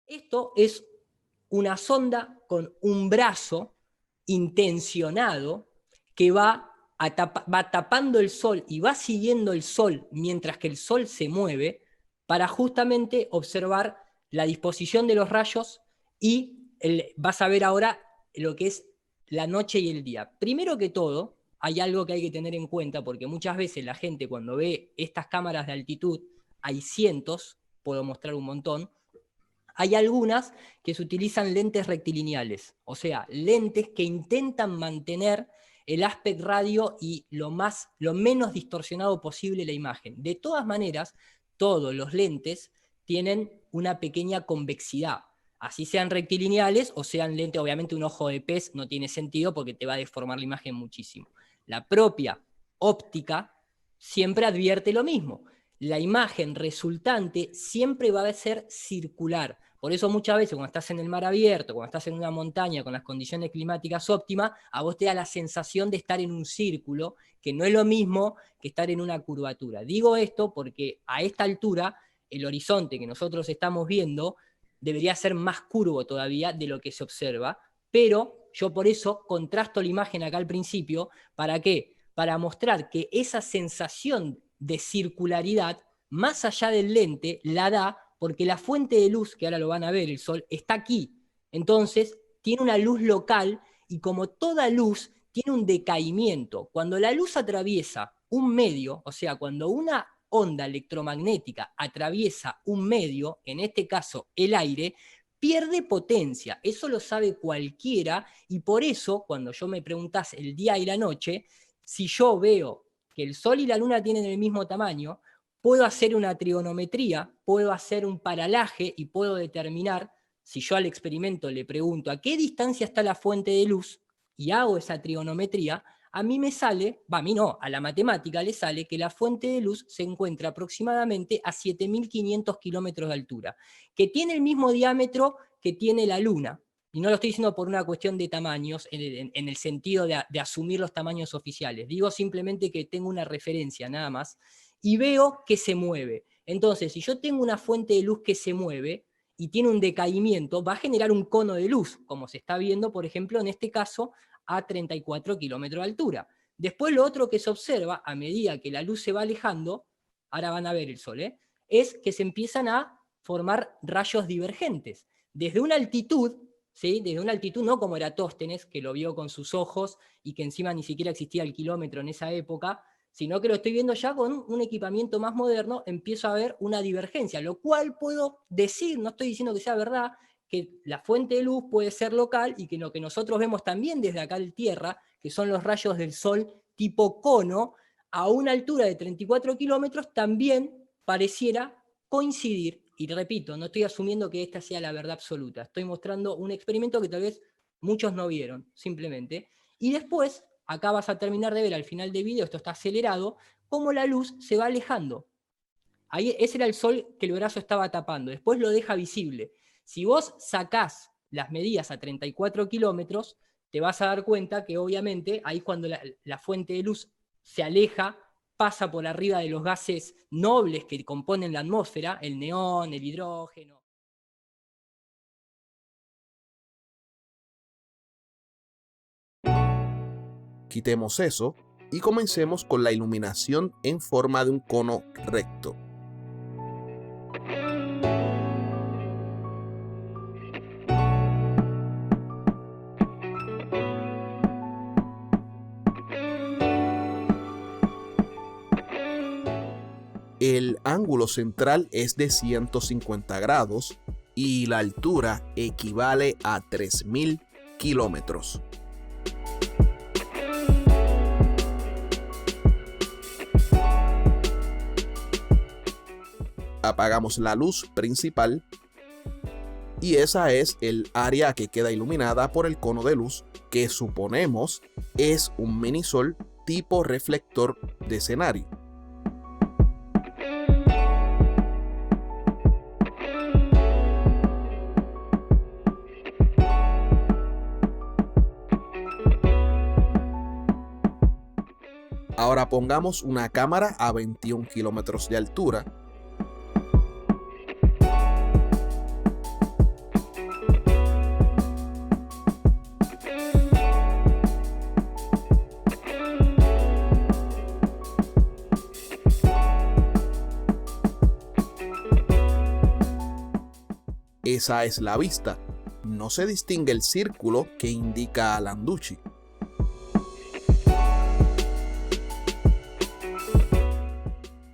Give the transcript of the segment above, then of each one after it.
Esto es una sonda con un brazo intencionado que va tapando el sol y va siguiendo el sol mientras que el sol se mueve para justamente observar la disposición de los rayos y vas a ver ahora lo que es la noche y el día. Primero que todo, hay algo que hay que tener en cuenta, porque muchas veces la gente cuando ve estas cámaras de altitud, hay cientos, puedo mostrar un montón, hay algunas que se utilizan lentes rectilineales, o sea, lentes que intentan mantener el aspect radio y lo menos distorsionado posible la imagen. De todas maneras, todos los lentes tienen una pequeña convexidad, así sean rectilineales o sean lentes. Obviamente un ojo de pez no tiene sentido porque te va a deformar la imagen muchísimo. La propia óptica siempre advierte lo mismo. La imagen resultante siempre va a ser circular. Por eso muchas veces cuando estás en el mar abierto, cuando estás en una montaña con las condiciones climáticas óptimas, a vos te da la sensación de estar en un círculo, que no es lo mismo que estar en una curvatura. Digo esto porque a esta altura el horizonte que nosotros estamos viendo debería ser más curvo todavía de lo que se observa, pero yo por eso contrasto la imagen acá al principio. ¿Para qué? Para mostrar que esa sensación de circularidad, más allá del lente, la da porque la fuente de luz, que ahora lo van a ver, el sol, está aquí. Entonces, tiene una luz local y como toda luz, tiene un decaimiento. Cuando la luz atraviesa un medio, o sea, cuando una onda electromagnética atraviesa un medio, en este caso el aire, pierde potencia. Eso lo sabe cualquiera y por eso, cuando yo me preguntás el día y la noche, si yo veo que el Sol y la Luna tienen el mismo tamaño, puedo hacer una trigonometría, puedo hacer un paralaje y puedo determinar, si yo al experimento le pregunto a qué distancia está la fuente de luz y hago esa trigonometría, a mí me sale, a mí no, a la matemática le sale que la fuente de luz se encuentra aproximadamente a 7.500 kilómetros de altura, que tiene el mismo diámetro que tiene la Luna. Y no lo estoy diciendo por una cuestión de tamaños, en el sentido de asumir los tamaños oficiales. Digo simplemente que tengo una referencia nada más y veo que se mueve. Entonces, si yo tengo una fuente de luz que se mueve y tiene un decaimiento, va a generar un cono de luz, como se está viendo, por ejemplo, en este caso, a 34 kilómetros de altura. Después lo otro que se observa, a medida que la luz se va alejando, ahora van a ver el sol, es que se empiezan a formar rayos divergentes. Desde una altitud, ¿sí? Desde una altitud no como Eratóstenes, que lo vio con sus ojos y que encima ni siquiera existía el kilómetro en esa época, sino que lo estoy viendo ya con un equipamiento más moderno, empiezo a ver una divergencia, lo cual puedo decir, no estoy diciendo que sea verdad, que la fuente de luz puede ser local y que lo que nosotros vemos también desde acá en Tierra, que son los rayos del Sol tipo cono, a una altura de 34 kilómetros, también pareciera coincidir. Y repito, no estoy asumiendo que esta sea la verdad absoluta, estoy mostrando un experimento que tal vez muchos no vieron, simplemente. Y después, acá vas a terminar de ver al final del video, esto está acelerado, cómo la luz se va alejando. Ahí, ese era el sol que el brazo estaba tapando, después lo deja visible. Si vos sacás las medidas a 34 kilómetros, te vas a dar cuenta que obviamente ahí cuando la fuente de luz se aleja, pasa por arriba de los gases nobles que componen la atmósfera, el neón, el hidrógeno. Quitemos eso y comencemos con la iluminación en forma de un cono recto. El ángulo central es de 150 grados y la altura equivale a 3.000 kilómetros. Apagamos la luz principal y esa es el área que queda iluminada por el cono de luz, que suponemos es un minisol tipo reflector de escenario. Ahora pongamos una cámara a 21 kilómetros de altura Esa es la vista. No se distingue el círculo que indica a Landucci.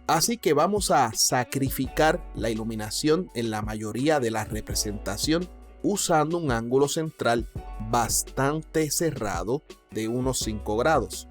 Así que vamos a sacrificar la iluminación en la mayoría de la representación usando un ángulo central bastante cerrado de unos 5 grados.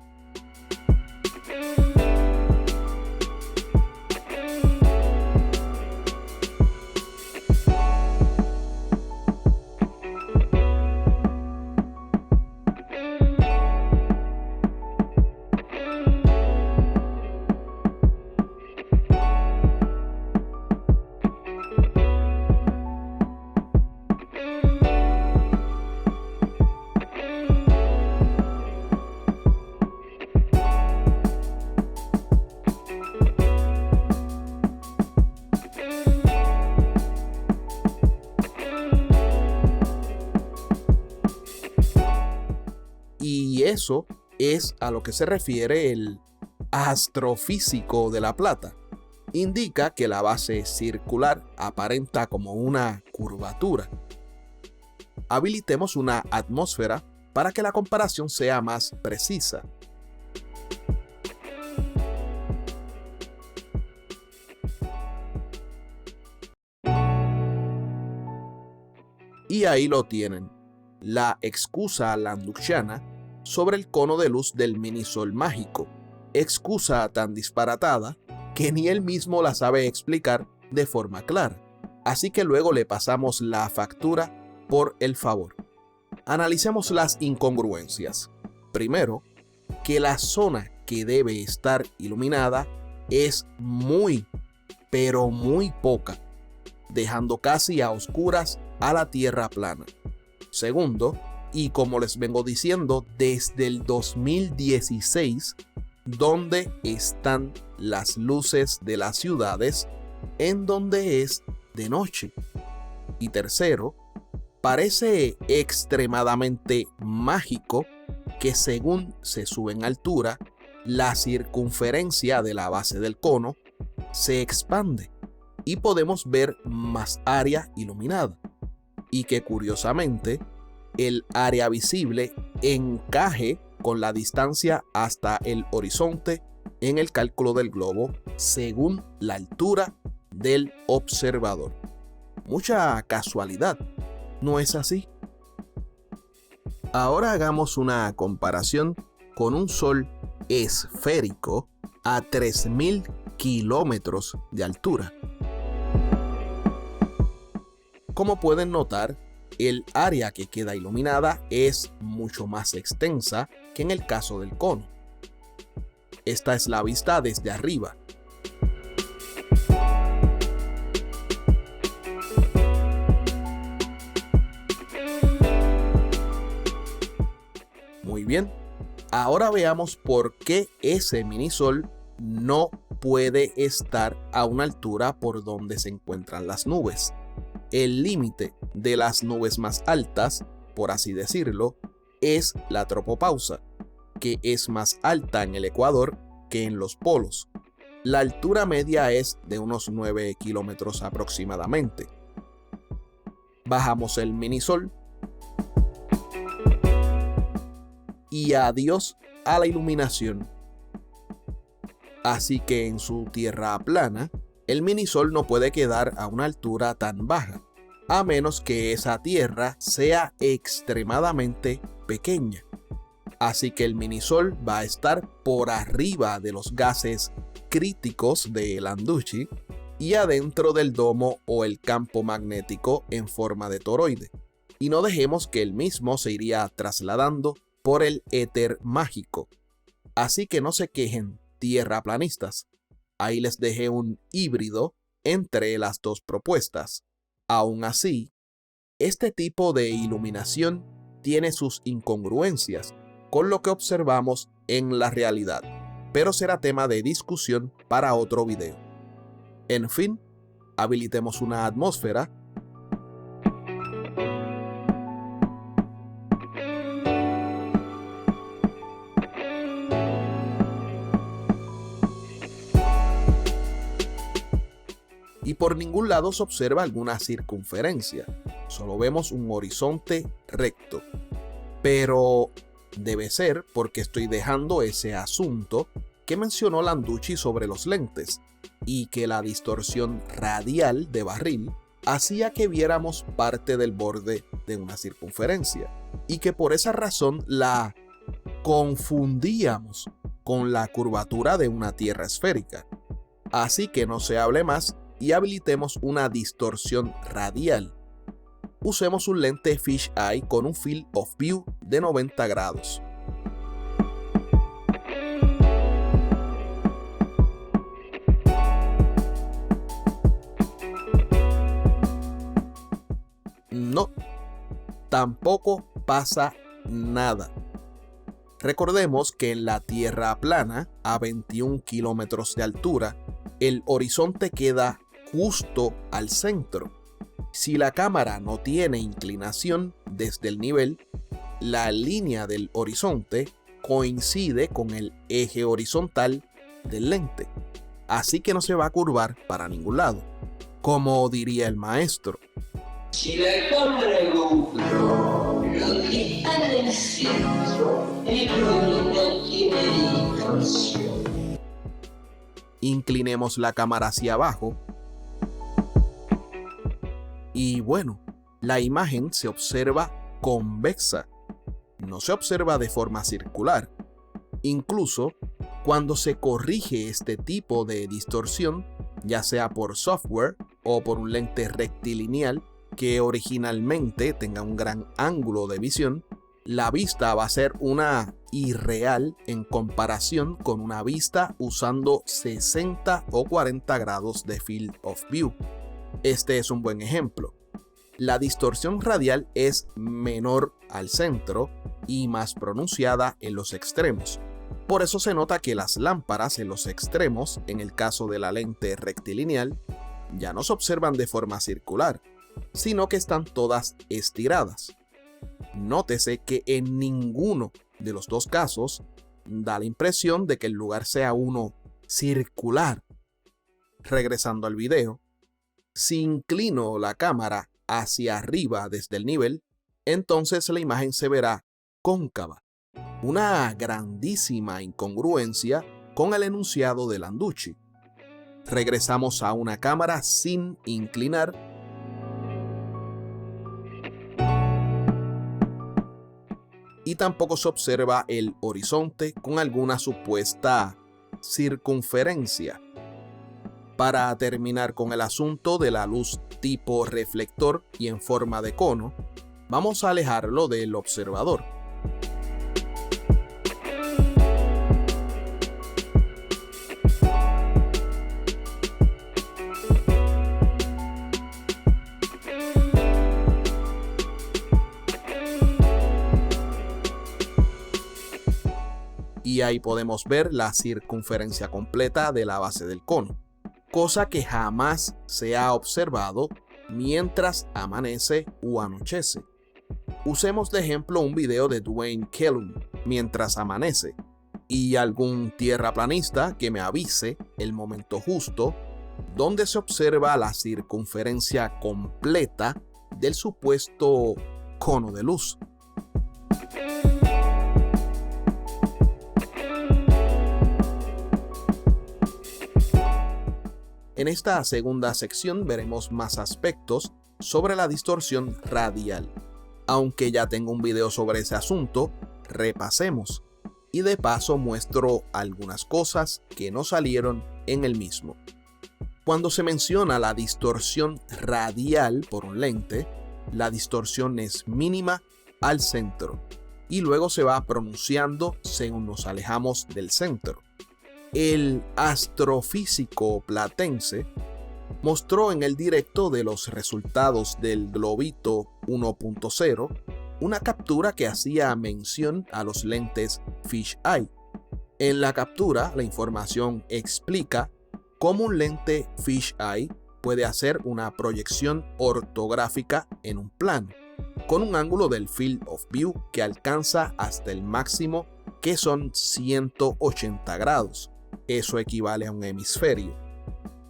Y eso es a lo que se refiere el astrofísico de la plata. Indica que la base circular aparenta como una curvatura. Habilitemos una atmósfera para que la comparación sea más precisa. Y ahí lo tienen, la excusa landucciana sobre el cono de luz del minisol mágico. Excusa tan disparatada que ni él mismo la sabe explicar de forma clara. Así que luego le pasamos la factura por el favor. Analicemos las incongruencias. Primero, que la zona que debe estar iluminada es muy, pero muy poca, dejando casi a oscuras a la Tierra plana. Segundo, y como les vengo diciendo desde el 2016, ¿dónde están las luces de las ciudades en donde es de noche? Y tercero, parece extremadamente mágico que según se sube en altura, la circunferencia de la base del cono se expande y podemos ver más área iluminada. Y que curiosamente, el área visible encaje con la distancia hasta el horizonte en el cálculo del globo según la altura del observador. Mucha casualidad, ¿no es así? Ahora hagamos una comparación con un sol esférico a 3000 kilómetros de altura. Como pueden notar, el área que queda iluminada es mucho más extensa que en el caso del cono. Esta es la vista desde arriba. Muy bien, ahora veamos por qué ese minisol no puede estar a una altura por donde se encuentran las nubes. El límite de las nubes más altas, por así decirlo, es la tropopausa, que es más alta en el ecuador que en los polos. La altura media es de unos 9 kilómetros aproximadamente. Bajamos el minisol y adiós a la iluminación. Así que en su tierra plana, el minisol no puede quedar a una altura tan baja, a menos que esa tierra sea extremadamente pequeña. Así que el minisol va a estar por arriba de los gases críticos de Landucci y adentro del domo o el campo magnético en forma de toroide. Y no dejemos que el mismo se iría trasladando por el éter mágico. Así que no se quejen, tierraplanistas. Ahí les dejé un híbrido entre las dos propuestas. Aún así, este tipo de iluminación tiene sus incongruencias con lo que observamos en la realidad, pero será tema de discusión para otro video. En fin, habilitemos una atmósfera y por ningún lado se observa alguna circunferencia, solo vemos un horizonte recto. Pero debe ser porque estoy dejando ese asunto que mencionó Landucci sobre los lentes, y que la distorsión radial de barril hacía que viéramos parte del borde de una circunferencia, y que por esa razón la confundíamos con la curvatura de una tierra esférica. Así que no se hable más y habilitemos una distorsión radial. Usemos un lente fisheye con un field of view de 90 grados. No, tampoco pasa nada. Recordemos que en la Tierra plana, a 21 kilómetros de altura, el horizonte queda justo al centro. Si la cámara no tiene inclinación desde el nivel, la línea del horizonte coincide con el eje horizontal del lente, así que no se va a curvar para ningún lado. Como diría el maestro: si la cámara GoPro lo que está en el centro es donde no tiene distorsión. Inclinemos la cámara hacia abajo y bueno, la imagen se observa convexa, no se observa de forma circular. Incluso cuando se corrige este tipo de distorsión, ya sea por software o por un lente rectilineal que originalmente tenga un gran ángulo de visión, la vista va a ser una irreal en comparación con una vista usando 60 o 40 grados de field of view. Este es un buen ejemplo. La distorsión radial es menor al centro y más pronunciada en los extremos. Por eso se nota que las lámparas en los extremos, en el caso de la lente rectilineal, ya no se observan de forma circular, sino que están todas estiradas. Nótese que en ninguno de los dos casos da la impresión de que el lugar sea uno circular. Regresando al video, si inclino la cámara hacia arriba desde el nivel, entonces la imagen se verá cóncava. Una grandísima incongruencia con el enunciado de Landucci. Regresamos a una cámara sin inclinar y tampoco se observa el horizonte con alguna supuesta circunferencia. Para terminar con el asunto de la luz tipo reflector y en forma de cono, vamos a alejarlo del observador. Y ahí podemos ver la circunferencia completa de la base del cono, cosa que jamás se ha observado mientras amanece o anochece. Usemos de ejemplo un video de Dwayne Kellum mientras amanece y algún tierraplanista que me avise el momento justo donde se observa la circunferencia completa del supuesto cono de luz. En esta segunda sección veremos más aspectos sobre la distorsión radial. Aunque ya tengo un video sobre ese asunto, repasemos y de paso muestro algunas cosas que no salieron en el mismo. Cuando se menciona la distorsión radial por un lente, la distorsión es mínima al centro y luego se va pronunciando según nos alejamos del centro. El astrofísico platense mostró en el directo de los resultados del globito 1.0 una captura que hacía mención a los lentes fisheye. En la captura, la información explica cómo un lente fisheye puede hacer una proyección ortográfica en un plano, con un ángulo del field of view que alcanza hasta el máximo, que son 180 grados. Eso equivale a un hemisferio.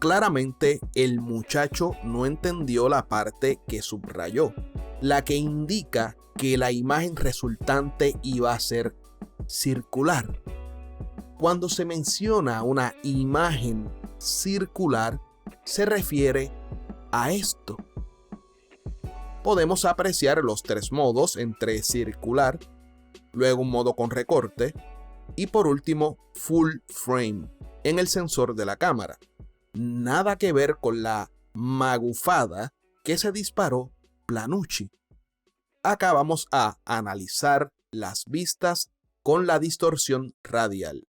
Claramente el muchacho no entendió la parte que subrayó, la que indica que la imagen resultante iba a ser circular. Cuando se menciona una imagen circular, se refiere a esto. Podemos apreciar los tres modos entre circular, luego un modo con recorte y por último full frame en el sensor de la cámara. Nada que ver con la magufada que se disparó Planucci. Acá vamos a analizar las vistas con la distorsión radial.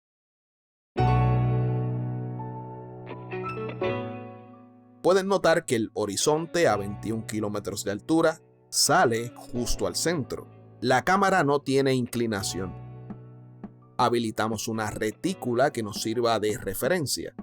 Pueden notar que el horizonte a 21 kilómetros de altura sale justo al centro. La cámara no tiene inclinación. Habilitamos una retícula que nos sirva de referencia.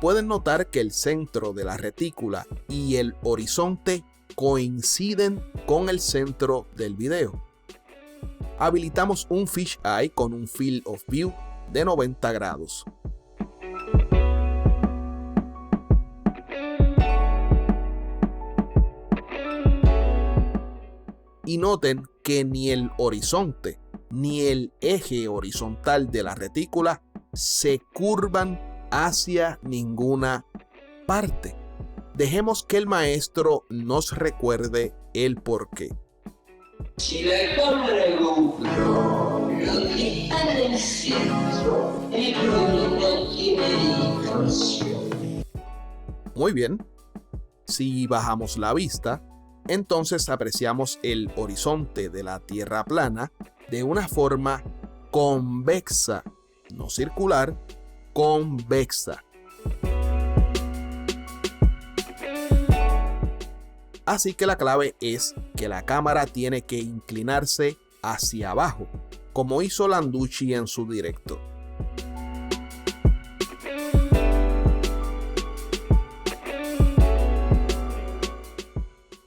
Pueden notar que el centro de la retícula y el horizonte coinciden con el centro del video. Habilitamos un fisheye con un field of view de 90 grados. Y noten que ni el horizonte ni el eje horizontal de la retícula se curvan hacia ninguna parte. Dejemos que el maestro nos recuerde el porqué. Si la cámara GoPro lo que está en el centro, el pueblo no tiene distorsión. Muy bien. Si bajamos la vista, entonces apreciamos el horizonte de la Tierra plana de una forma convexa, no circular, convexa. Así que la clave es que la cámara tiene que inclinarse hacia abajo, como hizo Landucci en su directo.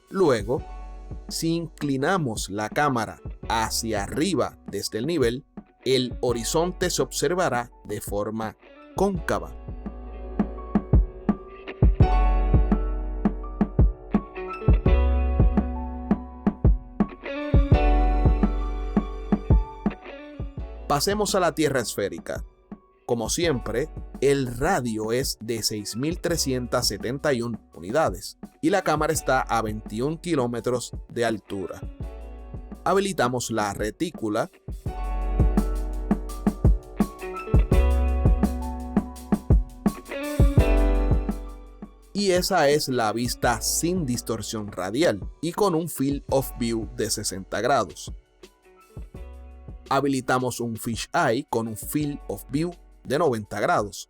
Luego, si inclinamos la cámara hacia arriba desde el nivel, el horizonte se observará de forma cóncava. Pasemos a la Tierra esférica. Como siempre, el radio es de 6.371 unidades y la cámara está a 21 kilómetros de altura. Habilitamos la retícula. Y esa es la vista sin distorsión radial y con un field of view de 60 grados. Habilitamos un fisheye con un field of view de 90 grados.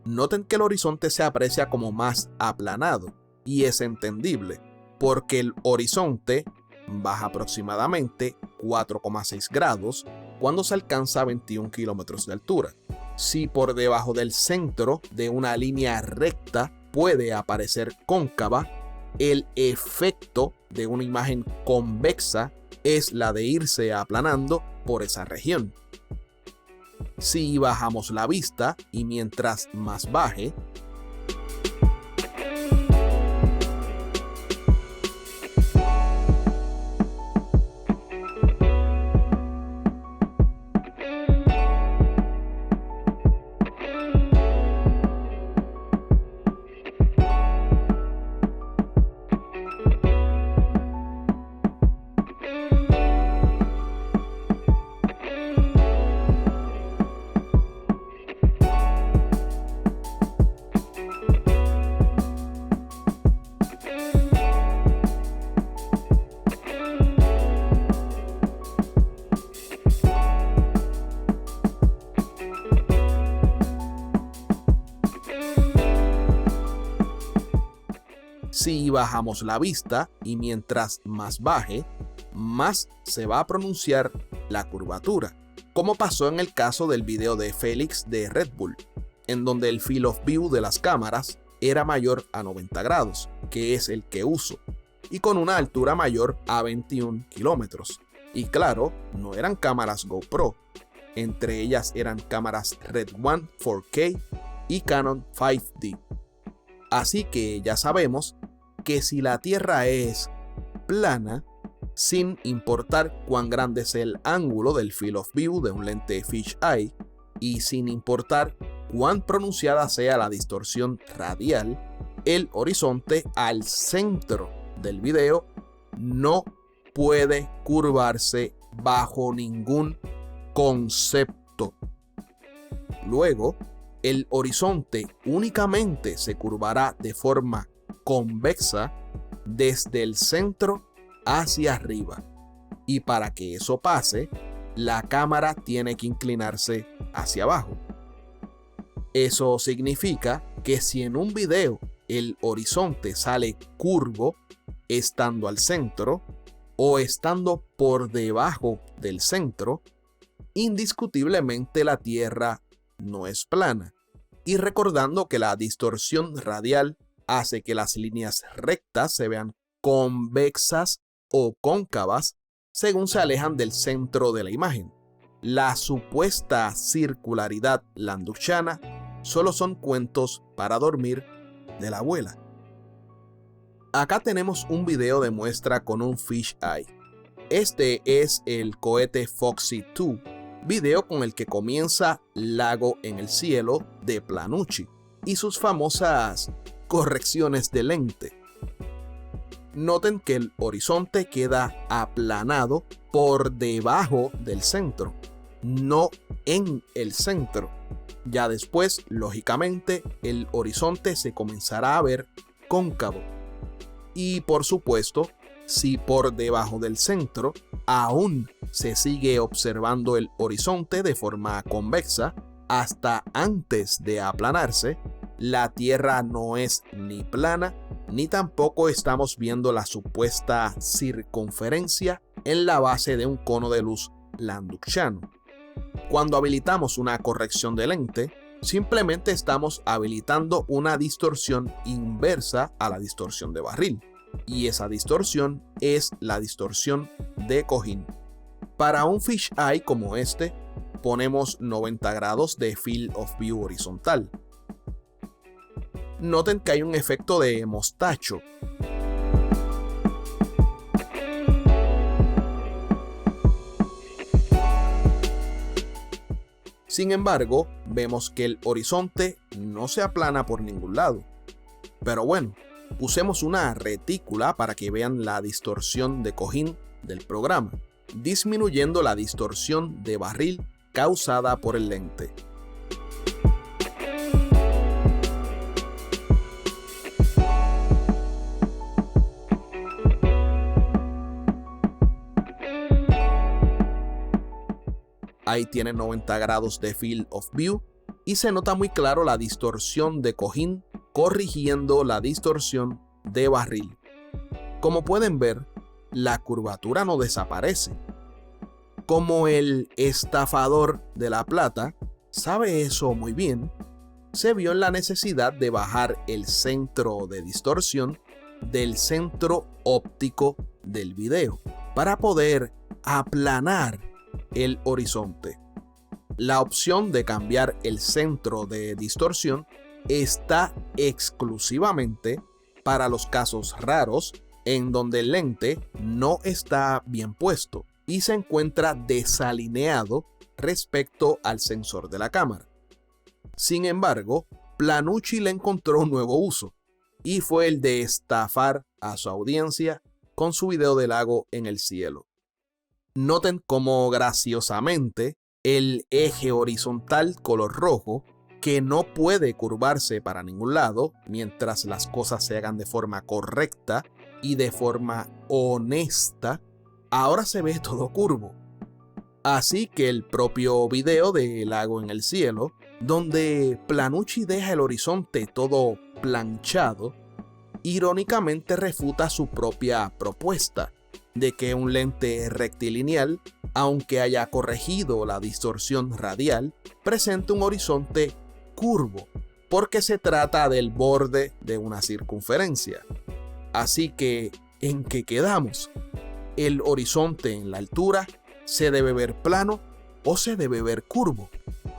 Noten que el horizonte se aprecia como más aplanado, y es entendible, porque el horizonte baja aproximadamente 4,6 grados cuando se alcanza a 21 kilómetros de altura. Si por debajo del centro de una línea recta puede aparecer cóncava, el efecto de una imagen convexa es la de irse aplanando por esa región. Si bajamos la vista y mientras más baje, Si bajamos la vista y mientras más baje, más se va a pronunciar la curvatura, como pasó en el caso del video de Félix de Red Bull, en donde el field of view de las cámaras era mayor a 90 grados, que es el que uso, y con una altura mayor a 21 kilómetros. Y claro, no eran cámaras GoPro, entre ellas eran cámaras Red One 4K y Canon 5D. Así que ya sabemos que si la Tierra es plana, sin importar cuán grande es el ángulo del field of view de un lente fisheye y sin importar cuán pronunciada sea la distorsión radial, el horizonte al centro del video no puede curvarse bajo ningún concepto. Luego, el horizonte únicamente se curvará de forma convexa desde el centro hacia arriba. Y para que eso pase, la cámara tiene que inclinarse hacia abajo. Eso significa que si en un video el horizonte sale curvo estando al centro o estando por debajo del centro, indiscutiblemente la Tierra no es plana. Y recordando que la distorsión radial hace que las líneas rectas se vean convexas o cóncavas según se alejan del centro de la imagen. La supuesta circularidad landuchiana solo son cuentos para dormir de la abuela. Acá tenemos un video de muestra con un fisheye. Este es el cohete Foxy 2, video con el que comienza Lago en el cielo de Planucci y sus famosas correcciones de lente. Noten que el horizonte queda aplanado por debajo del centro, no en el centro. Ya después, lógicamente, el horizonte se comenzará a ver cóncavo. Y por supuesto, si por debajo del centro aún se sigue observando el horizonte de forma convexa hasta antes de aplanarse, la Tierra no es ni plana ni tampoco estamos viendo la supuesta circunferencia en la base de un cono de luz landuchiano. Cuando habilitamos una corrección de lente, simplemente estamos habilitando una distorsión inversa a la distorsión de barril, y esa distorsión es la distorsión de cojín. Para un fisheye como este, ponemos 90 grados de field of view horizontal. Noten que hay un efecto de mostacho. Sin embargo, vemos que el horizonte no se aplana por ningún lado. Pero bueno, usemos una retícula para que vean la distorsión de cojín del programa, disminuyendo la distorsión de barril causada por el lente. Ahí tiene 90 grados de field of view y se nota muy claro la distorsión de cojín corrigiendo la distorsión de barril. Como pueden ver, la curvatura no desaparece. Como el estafador de La Plata sabe eso muy bien, se vio en la necesidad de bajar el centro de distorsión del centro óptico del video para poder aplanar el horizonte. La opción de cambiar el centro de distorsión está exclusivamente para los casos raros en donde el lente no está bien puesto y se encuentra desalineado respecto al sensor de la cámara. Sin embargo, Planucci le encontró un nuevo uso y fue el de estafar a su audiencia con su video de Lago en el cielo. Noten cómo graciosamente el eje horizontal color rojo, que no puede curvarse para ningún lado mientras las cosas se hagan de forma correcta y de forma honesta, ahora se ve todo curvo. Así que el propio video de Lago en el cielo, donde Planucci deja el horizonte todo planchado, irónicamente refuta su propia propuesta de que un lente rectilineal, aunque haya corregido la distorsión radial, presenta un horizonte curvo, porque se trata del borde de una circunferencia. Así que, ¿en qué quedamos? ¿El horizonte en la altura se debe ver plano o se debe ver curvo?